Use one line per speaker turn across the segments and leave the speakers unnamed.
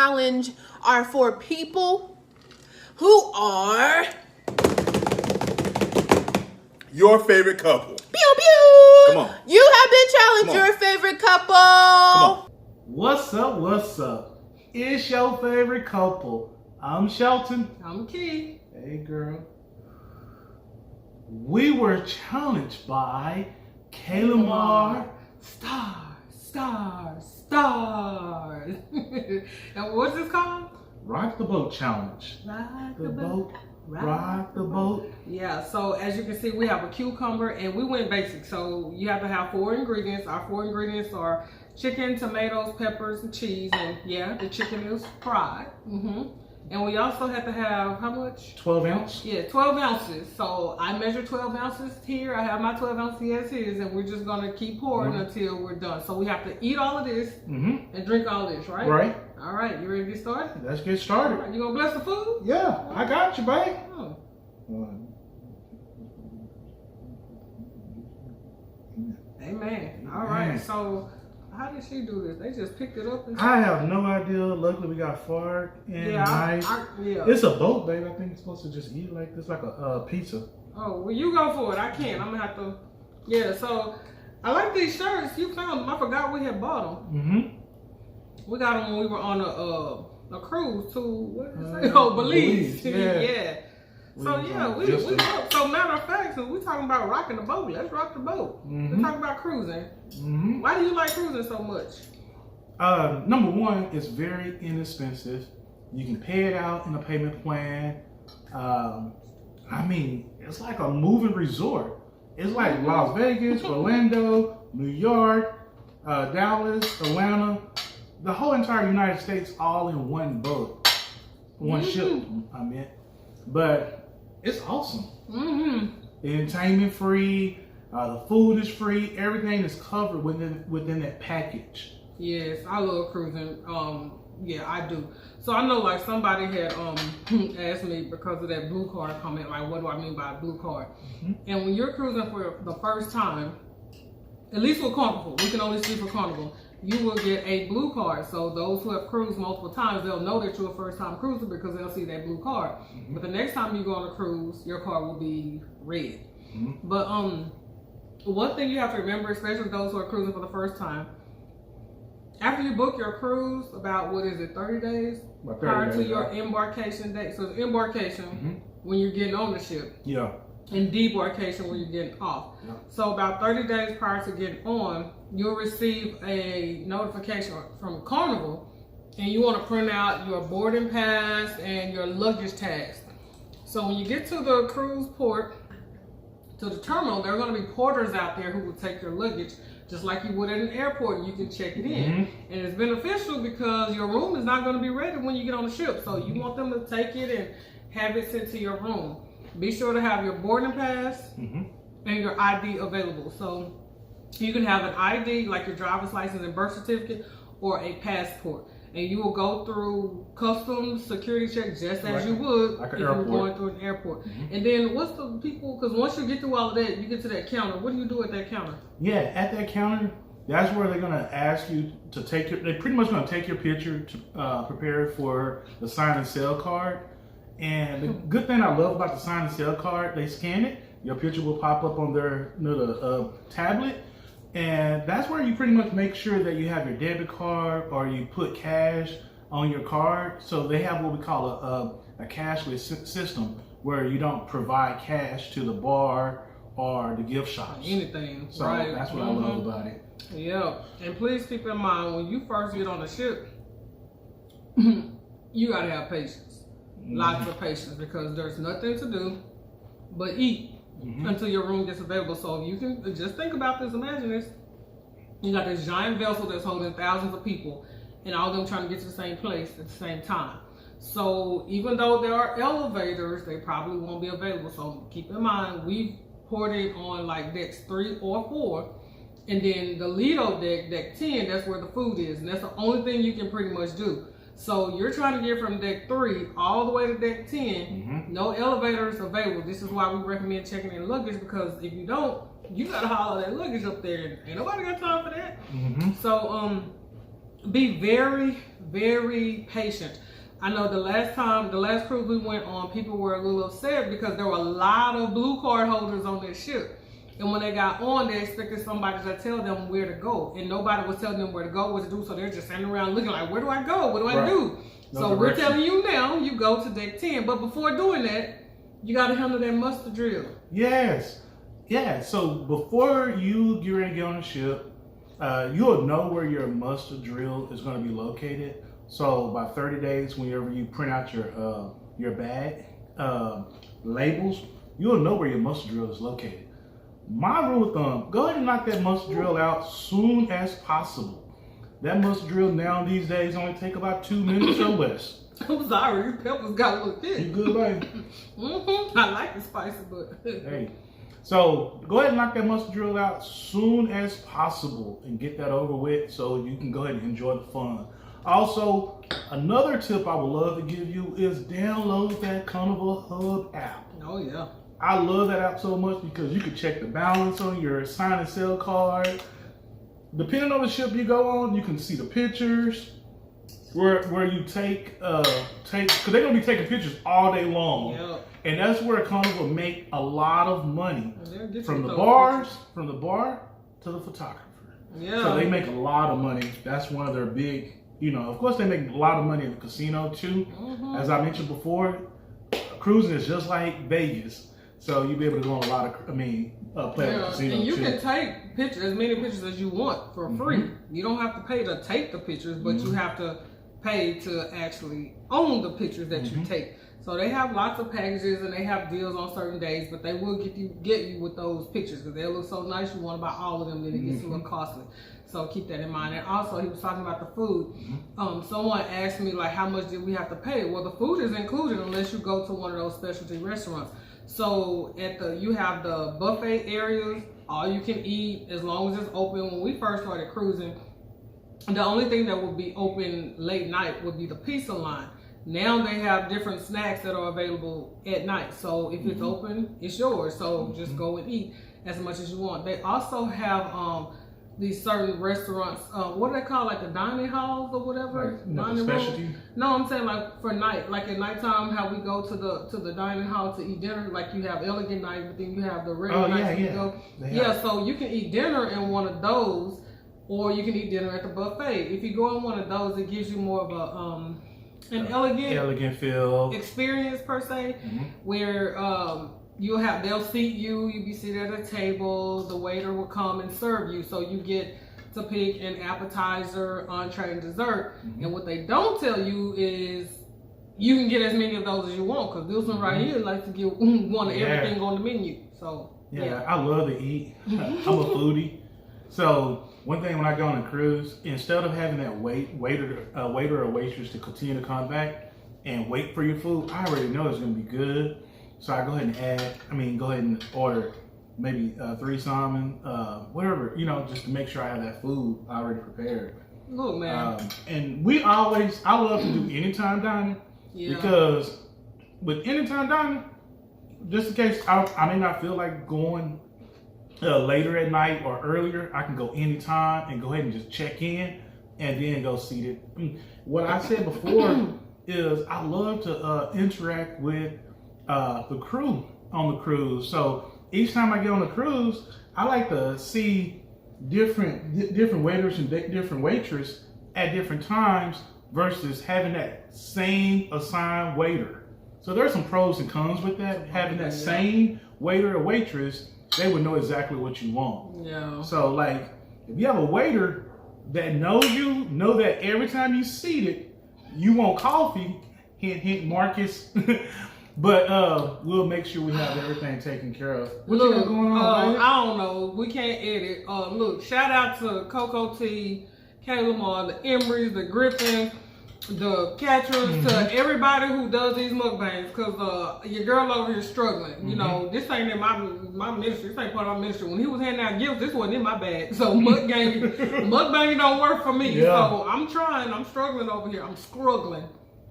challenge are for people who are
your favorite couple.
Pew pew.
Come on.
You have been challenged. Your favorite couple. Come
on.
What's up? What's up? It's your favorite couple. I'm Shelton.
I'm Key.
Hey, girl. We were challenged by KaylaMar.
Stars. And what's this called?
Rock the Boat Challenge.
Rock
the boat. Rock the boat.
Yeah, so as you can see, we have a cucumber and we went basic. So you have to have 4 ingredients. Our 4 ingredients are chicken, tomatoes, peppers, and cheese. And yeah, the chicken is fried. And we also have to have how much?
12 ounce?
Yeah, 12 ounces. So I measure 12 ounces here. I have my 12 ounces as is, and we're just going to keep pouring until we're done. So we have to eat all of this and drink all this, right?
Right.
All right, you ready to get started?
Let's get started.
Right, you going to bless the food?
Yeah, I got you, babe.
Oh. Amen. All right, so how did she do this? They just picked it up and
I have no idea. Luckily, we got far and nice.
Yeah.
It's a boat, babe. I think it's supposed to just eat like this, like a pizza.
Oh, well, you go for it. I can't. I'm going to have to. Yeah, so I like these shirts. You found them. I forgot we had bought them. We got them when we were on a cruise to, what is it? Belize. Yeah. So yeah, we so matter of fact, so we talking about rocking the boat. Let's rock the boat. We're talking about cruising. Why do you like cruising so much?
Number one, it's very inexpensive. You can pay it out in a payment plan. I mean, it's like a moving resort. It's like Las Vegas, Orlando, New York, Dallas, Atlanta, the whole entire United States all in one boat, one ship. I meant, but it's awesome. The entertainment free, the food is free, everything is covered within that package.
Yes, I love cruising. Yeah, I do. So I know like somebody had asked me because of that blue card comment, like what do I mean by a blue card? And when you're cruising for the first time, at least with Carnival, we can only speak for Carnival, you will get a blue card. So those who have cruised multiple times, they'll know that you're a first time cruiser because they'll see that blue card. But the next time you go on a cruise, your card will be red. But one thing you have to remember, especially those who are cruising for the first time, after you book your cruise, about 30 days prior to your embarkation date. So the embarkation, when you're getting on the ship.
Yeah.
And debarkation when you're getting off. Yeah. So about 30 days prior to getting on, you'll receive a notification from Carnival, and you want to print out your boarding pass and your luggage tags. So when you get to the cruise port, to the terminal, there are going to be porters out there who will take your luggage, just like you would at an airport, and you can check it in. And it's beneficial because your room is not going to be ready when you get on the ship. So you want them to take it and have it sent to your room. Be sure to have your boarding pass and your ID available. So you can have an ID like your driver's license and birth certificate or a passport. And you will go through customs security check just as you would
like
if you were going through an airport. And then what's the people, because once you get through all of that, you get to that counter. What do you do at that counter?
Yeah, at that counter, that's where they're going to ask you to take they're pretty much going to take your picture to prepare for the sign and sell card. And the good thing I love about the sign and sell card, they scan it, your picture will pop up on their tablet, and that's where you pretty much make sure that you have your debit card or you put cash on your card. So they have what we call a cashless system where you don't provide cash to the bar or the gift shops.
Anything.
So
right.
That's what I love about it.
Yeah, and please keep in mind when you first get on the ship, you gotta have patience. Lots of patience, because there's nothing to do but eat until your room gets available. So if you can just think about this, imagine this. You got this giant vessel that's holding thousands of people and all of them trying to get to the same place at the same time. So even though there are elevators, they probably won't be available. So keep in mind, we've ported on like decks 3 or 4. And then the Lido deck, deck 10, that's where the food is. And that's the only thing you can pretty much do. So you're trying to get from deck 3 all the way to deck 10. No elevators available. This is why we recommend checking in luggage, because if you don't, you gotta haul that luggage up there. Ain't nobody got time for that. So be very, very patient. I know the last cruise we went on, people were a little upset because there were a lot of blue card holders on this ship. And when they got on, they expected somebody to tell them where to go. And nobody was telling them where to go, what to do. So they're just standing around looking like, where do I go? What do I do?
No
so
direction.
we're telling you now, you go to deck 10. But before doing that, you got to handle that muster drill.
Yes. Yeah. So before you get ready to get on the ship, you'll know where your muster drill is going to be located. So by 30 days, whenever you print out your bag labels, you'll know where your muster drill is located. My rule of thumb, go ahead and knock that muster drill out soon as possible. That muster drill now these days only take about 2 minutes or less.
I'm sorry, your peppers got a little thick.
You good, baby?
I like the spicy, but
hey. So go ahead and knock that mustard drill out soon as possible and get that over with so you can go ahead and enjoy the fun. Also, another tip I would love to give you is download that Carnival Hub app.
Oh yeah.
I love that app so much because you can check the balance on your sign and sell card. Depending on the ship you go on, you can see the pictures where you take because they're gonna be taking pictures all day long.
Yep.
And that's where Carnival make a lot of money from the bar to the photographer.
Yeah.
So they make a lot of money. That's one of their big, of course they make a lot of money in the casino too.
Mm-hmm.
As I mentioned before, cruising is just like Vegas. So you'll be able to go on a lot of, play at the casino
and you
too.
can take pictures, as many pictures as you want for free. You don't have to pay to take the pictures, but you have to pay to actually own the pictures that you take. So they have lots of packages and they have deals on certain days, but they will get you with those pictures because they look so nice. You want to buy all of them, then it gets a little costly. So keep that in mind. And also, he was talking about the food. Someone asked me like, how much did we have to pay? Well, the food is included unless you go to one of those specialty restaurants. So you have the buffet areas, all you can eat as long as it's open. When we first started cruising, the only thing that would be open late night would be the pizza line. Now they have different snacks that are available at night. So if it's open, it's yours. So just go and eat as much as you want. They also have these certain restaurants, what do they call, like the dining halls or whatever? Dining
specialty?
room? No, I'm saying like for night, like at nighttime, how we go to the dining hall to eat dinner. Like you have elegant night, but then you have the regular nights you go. Yeah, so you can eat dinner in one of those, or you can eat dinner at the buffet. If you go in one of those, it gives you more of a an elegant
feel
experience per se, where they'll seat you be seated at a table, the waiter will come and serve you, so you get to pick an appetizer, entree, and dessert. And what they don't tell you is you can get as many of those as you want, because this one right here likes to get one of everything on the menu. So
I love to eat. I'm a foodie. So one thing when I go on a cruise, instead of having that waiter or waitress to continue to come back and wait for your food, I already know it's gonna be good. So I go ahead and go ahead and order maybe 3 salmon, whatever, just to make sure I have that food already prepared.
Look, man.
And I love to do anytime dining because with anytime dining, just in case I may not feel like going later at night or earlier, I can go anytime and go ahead and just check in and then go seat it. What I said before is I love to interact with the crew on the cruise. So each time I get on the cruise, I like to see different waiters and different waitress at different times versus having that same assigned waiter. So there's some pros and cons with that. Having that same waiter or waitress, they would know exactly what you want.
Yeah.
So like, if you have a waiter that knows you, know that every time you seated, you want coffee, hint, hint, Marcus. But we'll make sure we have everything taken care of. What you got going on,
I don't know. We can't edit. Look, shout out to Coco T, KaylaMar, the Emerys, the Griffins, the Catchers, to everybody who does these mukbangs, because your girl over here is struggling. You know, this ain't in my ministry. This ain't part of my ministry. When he was handing out gifts, this wasn't in my bag. So mukbanging don't work for me. So I'm trying. I'm struggling over here. I'm struggling.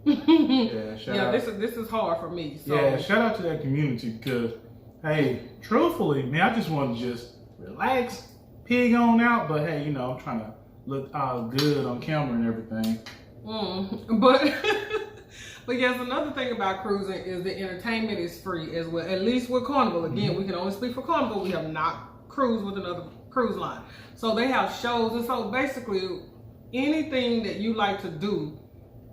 This is hard for me. So.
Yeah, shout out to that community because, hey, truthfully, man, I just want to just relax, pig on out. But hey, I'm trying to look good on camera and everything.
But but yes, another thing about cruising is the entertainment is free as well. At least with Carnival. Again, we can only speak for Carnival. We have not cruised with another cruise line. So they have shows, and so basically anything that you like to do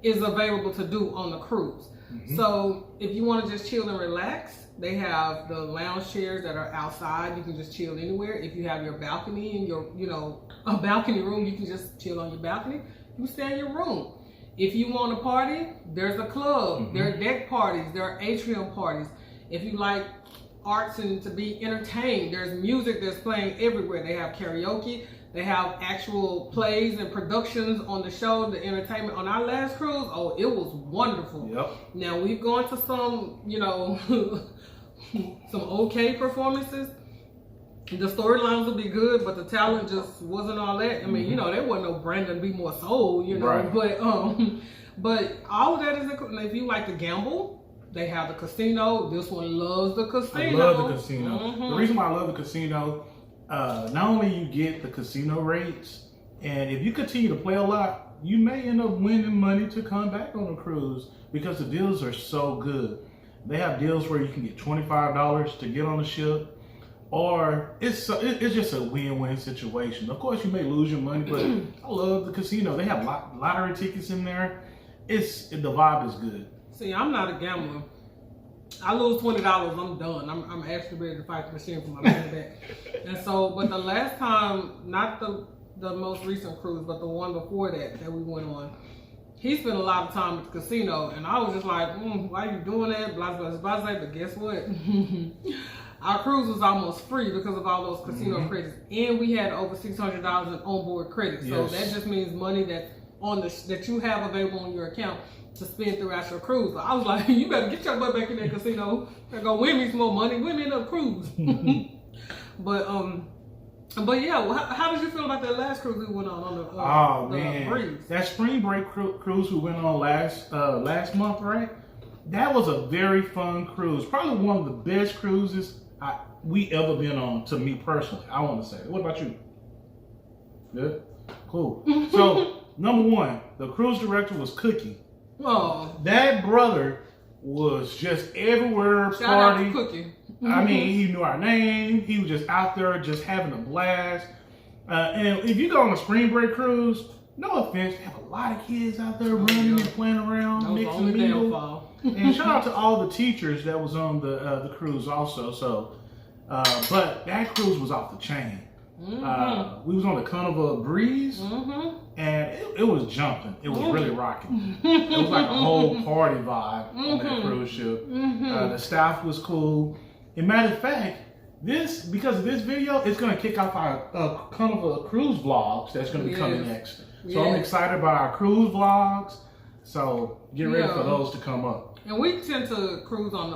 is available to do on the cruise. So if you want to just chill and relax, they have the lounge chairs that are outside. You can just chill anywhere. If you have your balcony and your, a balcony room, you can just chill on your balcony. You can stay in your room. If you want to party, there's a club. There are deck parties. There are atrium parties. If you like arts and to be entertained, there's music that's playing everywhere. They have karaoke. They have actual plays and productions on the show, the entertainment. On our last cruise, it was wonderful.
Yep.
Now, we've gone to some, some okay performances. The storylines will be good, but the talent just wasn't all that. I mean, there wasn't no Brandon Be More Soul,
Right.
But all of that is included. If you like to gamble, they have the casino. This one loves the casino.
I love the casino. The reason why I love the casino, not only you get the casino rates, and if you continue to play a lot, you may end up winning money to come back on a cruise because the deals are so good. They have deals where you can get $25 to get on the ship, or it's just a win-win situation. Of course, you may lose your money, but I love the casino. They have lottery tickets in there. The vibe is good.
See, I'm not a gambler. I lose $20, I'm done. I'm actually ready to fight the machine for my money back. And so, but the last time, not the most recent cruise, but the one before that we went on, he spent a lot of time at the casino, and I was just like, why are you doing that? Blah, blah, blah, blah. But guess what? Our cruise was almost free because of all those casino credits, and we had over $600 in onboard credits. So that just means money that you have available on your account to spend throughout your cruise. So I was like, you better get your butt back in that casino and go win me some more money. Win me another cruise. But yeah, how did you feel about that last cruise we went on the Breeze?
That spring break cruise we went on last month, right? That was a very fun cruise. Probably one of the best cruises we ever been on, to me personally. I want to say. What about you? Good? Cool. So, number one, the cruise director was Cookie.
Oh.
That brother was just everywhere
Shout out to
party.
Cookie.
I mean, he knew our name. He was just out there just having a blast. And if you go on a spring break cruise, no offense, they have a lot of kids out there running and playing around, mixing and mingle. And shout out to all the teachers that was on the cruise also. So, but that cruise was off the chain. We was on the Carnival Breeze, and it was jumping. It was really rocking. It was like a whole party vibe on that cruise ship. The staff was cool. And matter of fact, because of this video, it's going to kick off our Carnival cruise vlogs that's going to be coming next. So I'm excited about our cruise vlogs. So get ready for those to come up.
And we tend to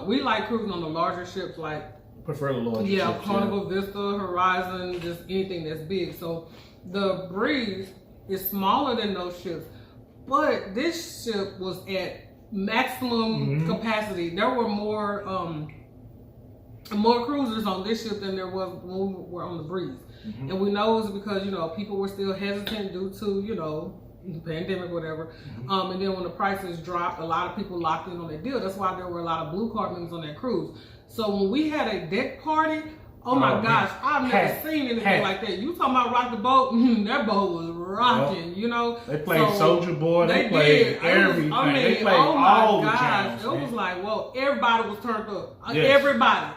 we like cruising on the larger ships, like
prefer the larger ships.
Carnival, Vista, Horizon, just anything that's big. So the Breeze is smaller than those ships, but this ship was at maximum capacity. There were more cruisers on this ship than there was when we were on the Breeze. And we know it's because, people were still hesitant due to, the pandemic, whatever. And then when the prices dropped, a lot of people locked in on that deal. That's why there were a lot of blue card members on that cruise. So when we had a deck party, oh my gosh, I've never seen anything like that. You talking about rock the boat? That boat was rocking,
They played Soldier Boy. They played everything. They played all the jams.
It was like, everybody was turned up. Everybody.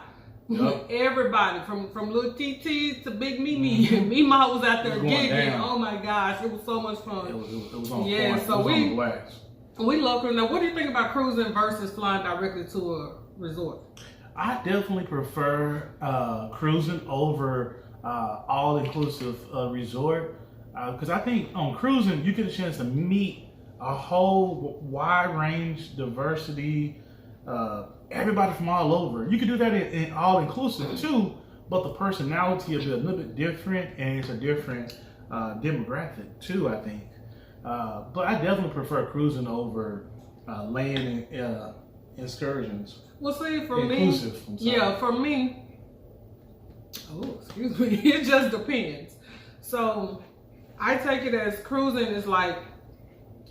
Yep. Everybody from little TT to Big Mimi. Mima was out there gigging. Oh my gosh, it was so much fun. It was on point. So we love cruising. Now, what do you think about cruising versus flying directly to a resort?
I definitely prefer cruising over all-inclusive resort because I think on cruising you get a chance to meet a whole wide range, diversity. Everybody from all over. You can do that in all-inclusive too, but the personality is a little bit different, and it's a different demographic too, I think. But I definitely prefer cruising over land excursions.
Well, see, for me, it just depends. So, I take it as cruising is like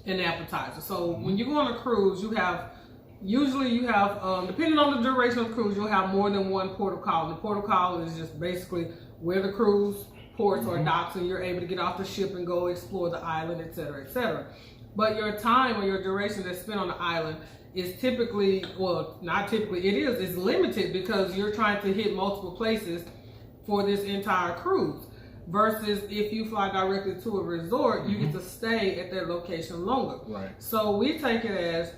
an appetizer. So when you go on a cruise, usually you have, depending on the duration of the cruise, you'll have more than one port of call. The port of call is just basically where the cruise ports or docks, and you're able to get off the ship and go explore the island, etc., etc. But your time or your duration that's spent on the island is typically, well, not typically, it's limited because you're trying to hit multiple places for this entire cruise. Versus if you fly directly to a resort, you get to stay at that location longer.
Right.
So we take it as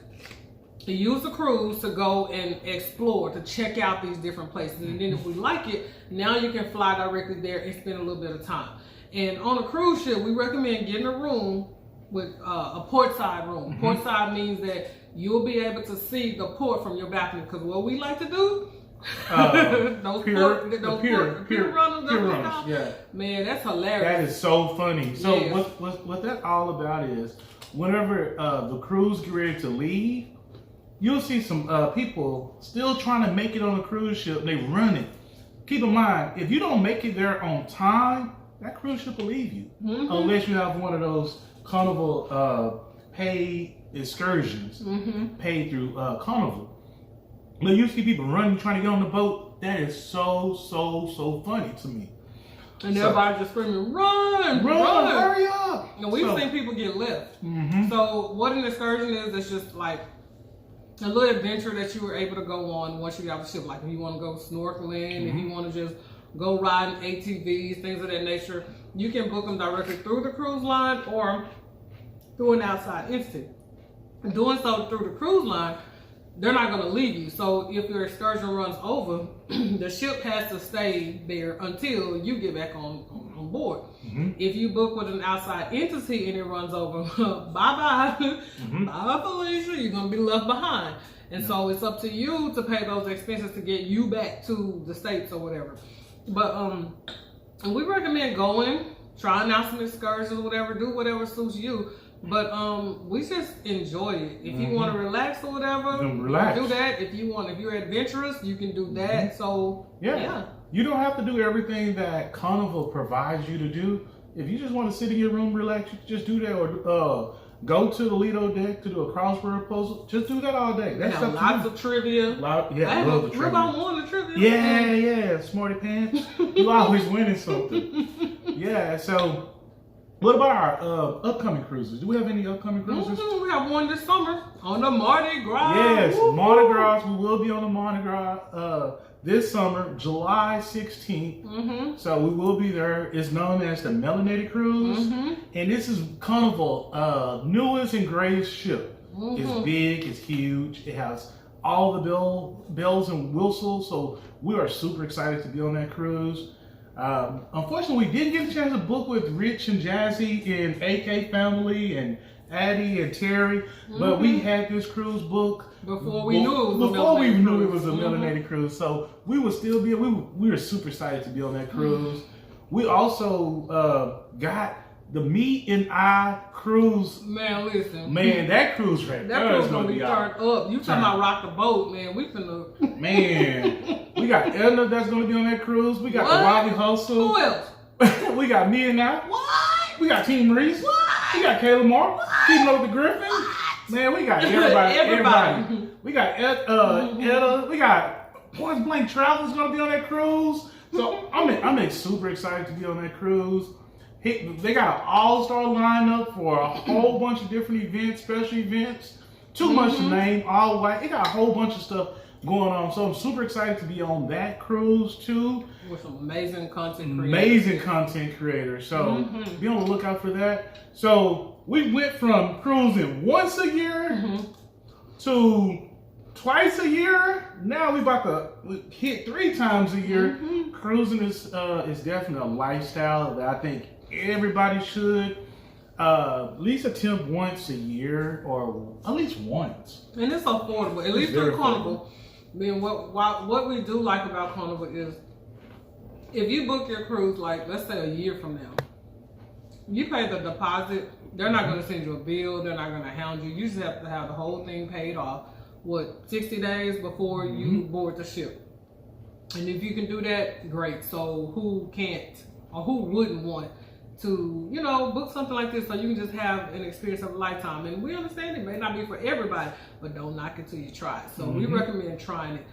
to use the cruise to go and explore, to check out these different places. And then if we like it, now you can fly directly there and spend a little bit of time. And on a cruise ship, we recommend getting a room with a port side room. Port side means that you'll be able to see the port from your balcony. Because what we like to do, those pier runners,
yeah.
Man, that's hilarious.
That is so funny. So
Yes.
what that's all about is whenever the cruise get ready to leave, you'll see some people still trying to make it on the cruise ship. They run it. Keep in mind, if you don't make it there on time, that cruise ship will leave you. Unless you have one of those carnival paid excursions paid through carnival. But you see people running, trying to get on the boat. That is so funny to me.
And everybody just screaming, run,
hurry up.
And we've seen people get left. So what an excursion is, it's just like a little adventure that you were able to go on once you get off the ship. Like if you want to go snorkeling, if you want to just go riding ATVs, things of that nature, you can book them directly through the cruise line or through an outside entity. And doing so through the cruise line, they're not going to leave you. So if your excursion runs over, the ship has to stay there until you get back on board. If you book with an outside entity and it runs over, bye-bye. Bye, Felicia. You're going to be left behind. And so it's up to you to pay those expenses to get you back to the States or whatever. But and we recommend going, trying out some excursions, whatever, do whatever suits you. But we just enjoy it. If you want to relax or whatever, do that. If you're adventurous, you can do that. So yeah,
you don't have to do everything that Carnival provides you to do. If you just want to sit in your room, relax, you can just do that. Or go to the Lido deck to do a crossword puzzle. Just do that all day. That's
lots of trivia.
I love the trivia.
I won the trivia.
Yeah, smarty pants. You always winning something. Yeah, so. What about our upcoming cruises? Do we have any upcoming cruises?
We have one this summer on the Mardi Gras.
Yes, Mardi Gras. We will be on the Mardi Gras this summer, July 16th. So we will be there. It's known as the Melanated Cruise. And this is Carnival newest and greatest ship. It's big, it's huge. It has all the bells and whistles. So we are super excited to be on that cruise. Unfortunately, we didn't get a chance to book with Rich and Jazzy and AK family and Addie and Terry, but we had this cruise book
before we knew it was a
melanated cruise. So we would still be. We were super excited to be on that cruise. We also got the Me and I cruise.
Man, listen.
Man, that cruise right there is gonna be
turned up. You talking about rock the boat, man? We finna.
Man. We got Edna that's going to be on that cruise. We got the Wally Hustle.
Who else?
We got me and I.
What?
We got Team Reese.
What?
We got KaylaMar. Keeping up with the Griffin. Man, we got everybody. We got Etta. We got Point Blank Travel's going to be on that cruise. So I'm super excited to be on that cruise. They got an all-star lineup for a whole bunch of different events, special events. Too much to name. All white. It got a whole bunch of stuff going on. So I'm super excited to be on that cruise too.
With some amazing content creators.
So be on the lookout for that. So we went from cruising once a year to twice a year. Now we about to hit 3 times a year. Cruising is definitely a lifestyle that I think everybody should at least attempt once a year or at least once.
And it's affordable, at least through Carnival. I mean, what we do like about Carnival is if you book your cruise, like let's say a year from now, you pay the deposit. They're not going to send you a bill. They're not going to hound you. You just have to have the whole thing paid off. 60 days before you board the ship. And if you can do that, great. So who can't or who wouldn't want to, book something like this so you can just have an experience of a lifetime. And we understand it may not be for everybody, but don't knock it till you try it. So we recommend trying it.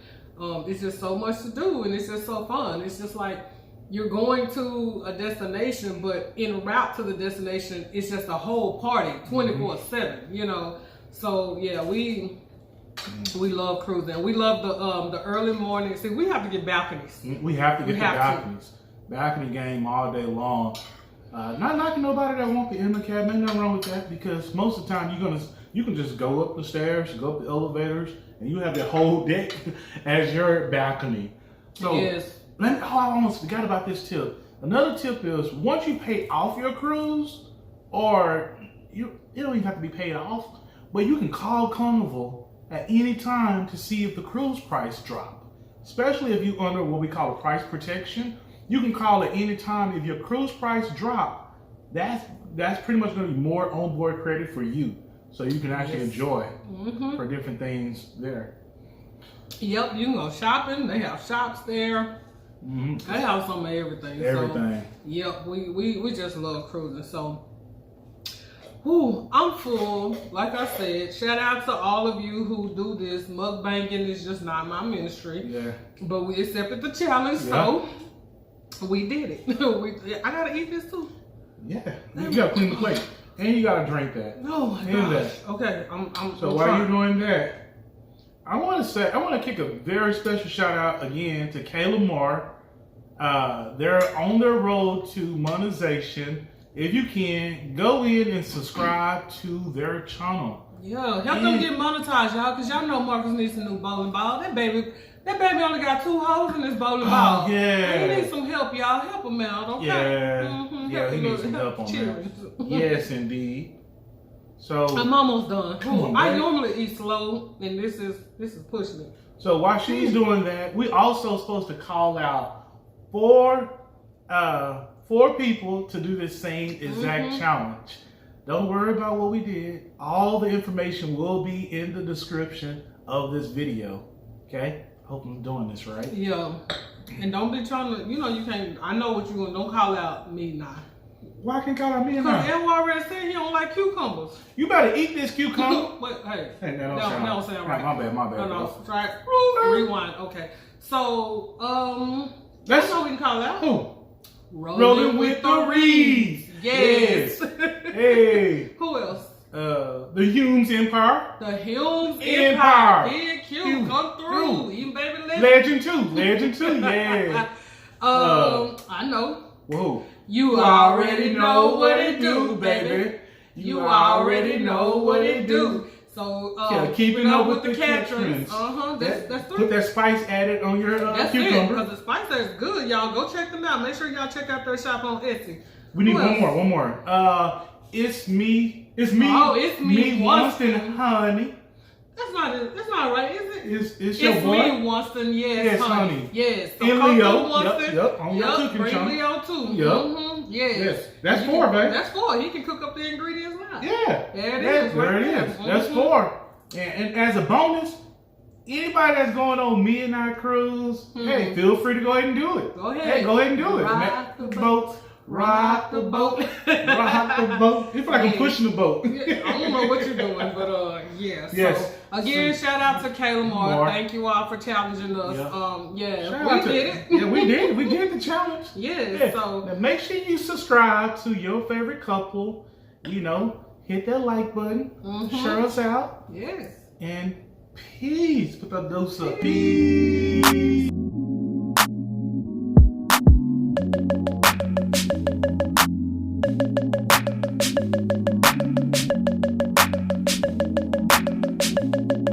It's just so much to do, and it's just so fun. It's just like you're going to a destination, but en route to the destination, it's just a whole party, 24/7. So yeah, we love cruising. We love the early morning. See, we have to get balconies.
We have to get the balconies. Balcony game all day long. Not knocking nobody that won't be in the cab. Ain't nothing wrong with that, because most of the time you can just go up the stairs, go up the elevators, and you have the whole deck as your balcony. So
yes.
I almost forgot about this tip. Another tip is, once you pay off your cruise, or it don't even have to be paid off, but you can call Carnival at any time to see if the cruise price drop. Especially if you're under what we call a price protection. You can call at any time. If your cruise price drop, that's pretty much going to be more onboard credit for you, so you can actually enjoy for different things there.
Yep, you can go shopping. They have shops there. They have some of everything. So, yep, we just love cruising. So, I'm full. Like I said, shout out to all of you who do this. Mukbanging is just not my ministry. Yeah. But we accepted the challenge, so we did it. I gotta eat this too. Yeah, you gotta clean the plate, and you gotta drink that. Oh my gosh. Okay, So while you're doing that, I want to kick a very special shout out again to KaylaMar. They're on their road to monetization. If you can, go in and subscribe to their channel. Yeah, help them get monetized, y'all, because y'all know Marcus needs a new bowling ball. That baby only got 2 holes in his bowling ball. Yeah. He needs some help, y'all. Help him out, okay? Yeah, he needs some help on that. Yes, indeed. So I'm almost done. I normally eat slow, and this is pushing it. So while she's doing that, we also supposed to call out 4 people to do the same exact challenge. Don't worry about what we did. All the information will be in the description of this video. Okay? Hope I'm doing this right. Yeah. And don't be trying to, you can't, I know what you're going to, don't call out me now. Why can't call out me now? Because Edward already said he don't like cucumbers. You better eat this cucumber. Wait, hey. That don't sound right. My bad. No, try it. Rewind. Okay. So, I know we can call out. Who? Rolling with the Reeds. Yes. Hey. Who else? The Humes Empire. The Humes Empire. Big Q, come through. Even baby Legend 2, yeah. I know. Whoa. You already know what it do, baby. You already know what it do. So, keeping up with the Catrins. That's put that spice added on your cucumber. Because the spice is good, y'all. Go check them out. Make sure y'all check out their shop on Etsy. We need one more. It's me. It's me. Oh, it's me. Winston, honey. That's not right, is it? It's your boy. It's me, Winston. Yes, honey. Yes. So and Leo. Yep. On your cooking bring channel. Leo too. Yep. Yes. That's 4, baby. That's 4. He can cook up the ingredients now. Yeah. There it is. That's 4. And as a bonus, anybody that's going on midnight cruise, hey, feel free to go ahead and do it. Go ahead. Hey, go ahead and do it. Rock the boat. Rock the boat. Rock the boat. It's like I'm pushing the boat. I don't know what you're doing, but yeah. Yes. So again, shout out to KaylaMar. Thank you all for challenging us. We did it. Yeah, we did. We did the challenge. Yeah. So now make sure you subscribe to your favorite couple. Hit that like button. Share us out. Yes. And peace. Put that dose up. Peace.